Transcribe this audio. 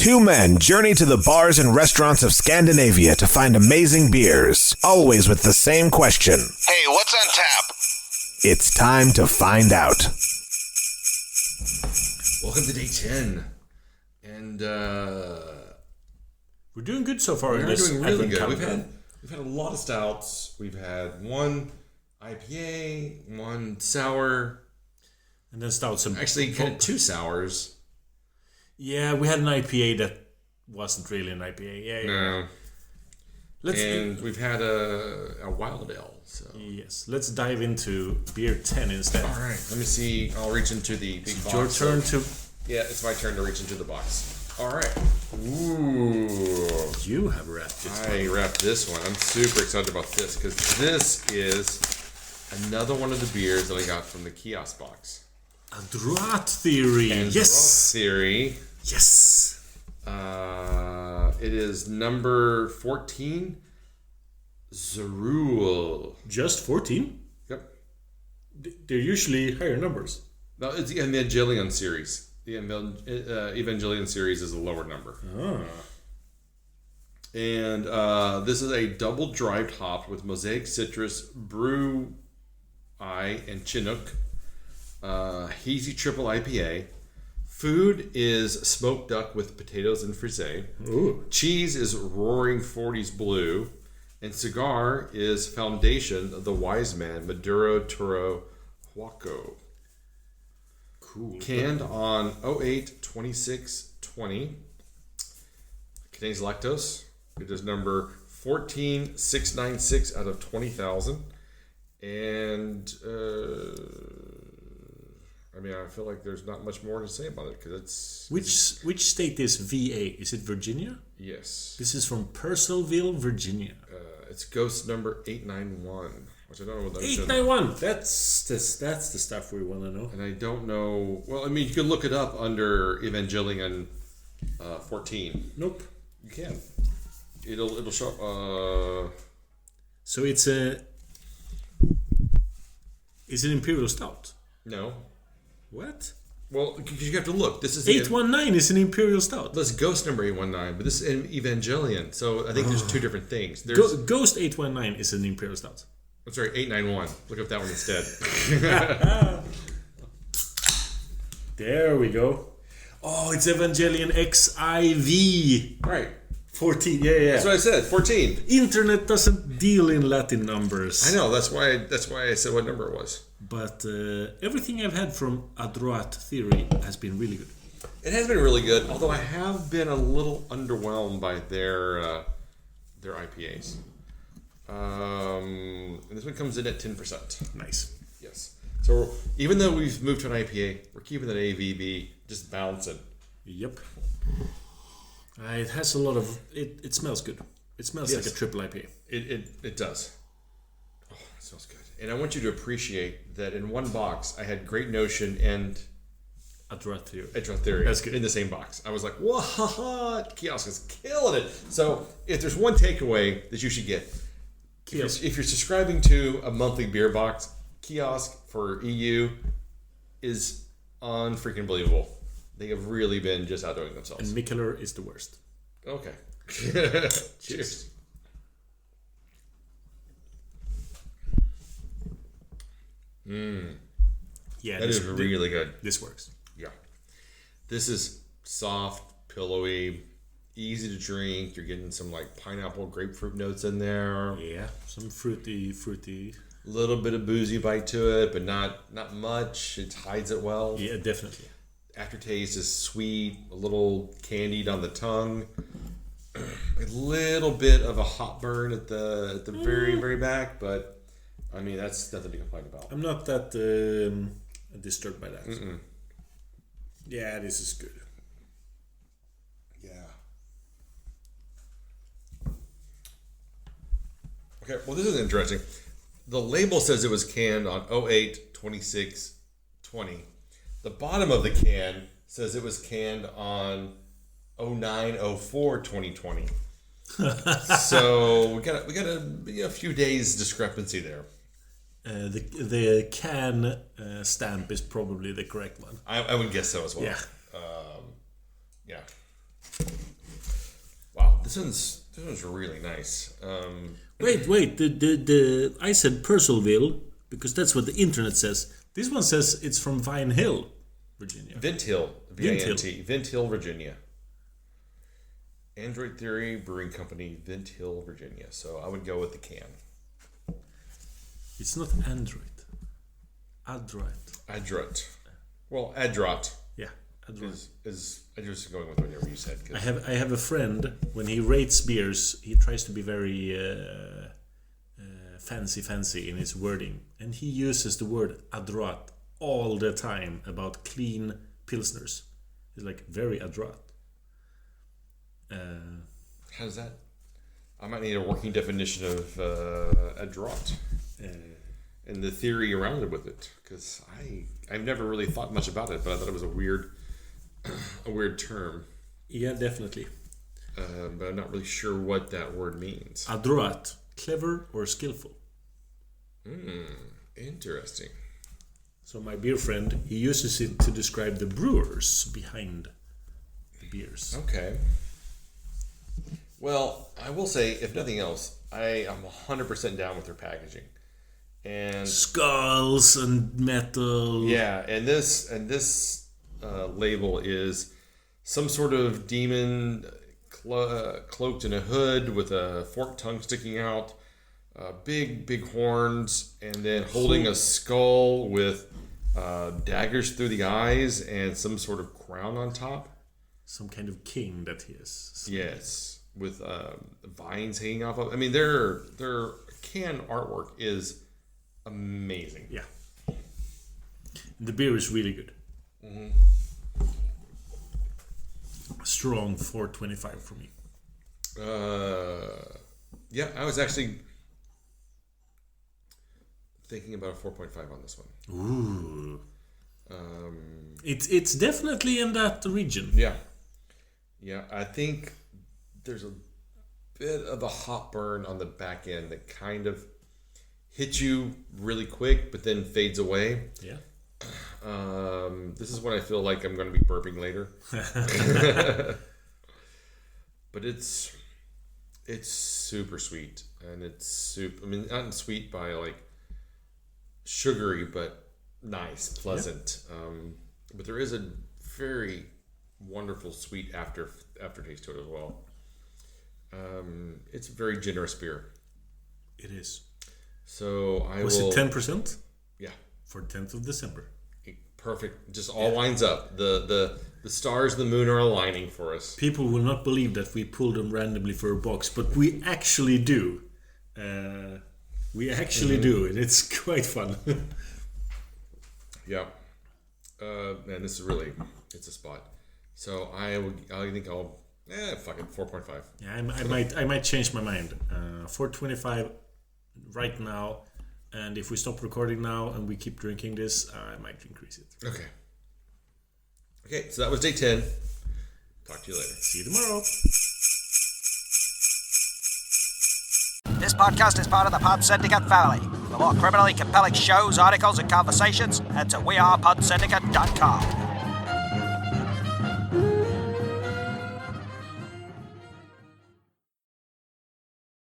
Two men journey to the bars and restaurants of Scandinavia to find amazing beers, always with the same question. Hey, what's on tap? It's time to find out. Welcome to day 10. And we're doing good so far. we're doing really good. We've had a lot of stouts. We've had one IPA, one sour, and then stouts. actually kind of two sours. Yeah, we had an IPA that wasn't really an IPA. Yeah. No. We've had a wild ale. So yes, let's dive into beer 10 instead. all right, let me see. I'll reach into the big box. Your turn to. Yeah, it's my turn to reach into the box. All right. Ooh. You have wrapped it. I wrapped this one. I'm super excited about this because this is another one of the beers that I got from the Kihoskh box. Adroit Theory. And Yes. Adroit Theory. Yes. It is number 14. Zeruel. Just 14? Yep. They're usually higher numbers. No, it's the Evangelion series. The Evangelion series is a lower number. Oh. And this is a double drived hop with mosaic citrus, brew and Chinook. Hazy triple IPA. Food is smoked duck with potatoes and frisee. Ooh. Cheese is Roaring 40s Blue. And cigar is Foundation of the Wise Man, Maduro Toro Huaco. Cool. Canned on 08-26-20. Contains lactose. It is number 14696 out of 20,000. And I feel like there's not much more to say about it because it's Which state is VA? Is it Virginia? yes. This is from Purcellville, Virginia. It's ghost number 891, which I don't know what that is. 891. That's the stuff we want to know. And I don't know. Well, you can look it up under Evangelion 14. Nope. You can. It'll show up. So it's an Imperial Stout. No. What? Well, because you have to look. This is 819 is an Imperial Stout. That's Ghost number 819, but this is an Evangelion. So I think there's two different things. There's Ghost 819 is an Imperial Stout. I'm sorry, 891. Look up that one instead. There we go. Oh, it's Evangelion XIV. Right. 14. Yeah. That's what I said. 14. Internet doesn't deal in Latin numbers. I know. That's why I said what number it was. But everything I've had from Adroit Theory has been really good. It has been really good, although I have been a little underwhelmed by their IPAs. And this one comes in at 10%. Nice. Yes. So even though we've moved to an IPA, we're keeping that AVB just bouncing. Yep. It has a lot of... It smells good. It smells like a triple IPA. It does. Oh, it smells good. And I want you to appreciate that in one box, I had Great Notion and Adroit Theory. That's good. In the same box. I was like, what? Kihoskh is killing it. So if there's one takeaway that you should get, if you're subscribing to a monthly beer box, Kihoskh for EU is unfreaking believable. They have really been just outdoing themselves. And Mikkeller is the worst. Okay. Cheers. Yeah, That is really good. This works. Yeah. This is soft, pillowy, easy to drink. You're getting some like pineapple, grapefruit notes in there. Yeah, some fruity. Little bit of boozy bite to it, but not much. It hides it well. Yeah, definitely. Aftertaste is sweet, a little candied on the tongue. A little bit of a hot burn at the very, very back, but that's nothing to complain about. I'm not that disturbed by that. Mm-mm. Yeah, this is good. Yeah. Okay, well, this is interesting. The label says it was canned on 08-26-20. The bottom of the can says it was canned on 09-04-2020. So we got a few days discrepancy there. The can stamp is probably the correct one. I would guess so as well. Yeah. Yeah. Wow, this one's really nice. Wait. The I said Purcellville because that's what the internet says. This one says it's from Vine Hill, Virginia. Vint Hill, V-I-N-T, Vint Hill, Virginia. Adroit Theory Brewing Company, Vint Hill, Virginia. So I would go with the can. It's not Android. Adroit. Well, Adroit. Yeah, Adroit. Is I just going with whatever you said. I have a friend, when he rates beers, he tries to be very fancy in his wording. And he uses the word adroit all the time about clean pilsners. He's like, very adroit. How does that? I might need a working definition of adroit and the theory around it with it, because I've never really thought much about it, but I thought it was a weird term. Yeah, definitely. But I'm not really sure what that word means. Adroit, clever or skillful. Interesting. So my beer friend, he uses it to describe the brewers behind the beers. Okay. Well, I will say, if nothing else, I am 100% down with their packaging. And skulls and metal. Yeah, and this label is some sort of demon cloaked in a hood with a forked tongue sticking out, big horns, and then holding a skull with daggers through the eyes and some sort of crown on top. Some kind of king that he is. Yes, with vines hanging off of. I mean, their can artwork is amazing. Yeah. The beer is really good. Mm-hmm. Strong 4.25 for me. Yeah, I was actually thinking about a 4.5 on this one. Ooh. It's definitely in that region. Yeah. Yeah, I think there's a bit of a hot burn on the back end that kind of hits you really quick, but then fades away. Yeah. This is when I feel like I'm going to be burping later. But it's super sweet, and it's super. I mean, not sweet by like sugary, but nice, pleasant. Yeah. But there is a very wonderful sweet aftertaste to it as well. It's a very generous beer. It is. So Was it 10%? Yeah. For 10th of December. Perfect. Just all lines up. The stars and the moon are aligning for us. People will not believe that we pulled them randomly for a box, but we actually do. We actually do, and it's quite fun. Yeah. Man, this is really, it's a spot. So I think I'll, fuck it, 4.5. Yeah, I might change my mind. 4.25 right now, and if we stop recording now and we keep drinking this, I might increase it. Okay, so that was day 10. Talk to you later. See you tomorrow. This podcast is part of the Pod Syndicate family. For more criminally compelling shows, articles, and conversations, head to wearepodsyndicate.com.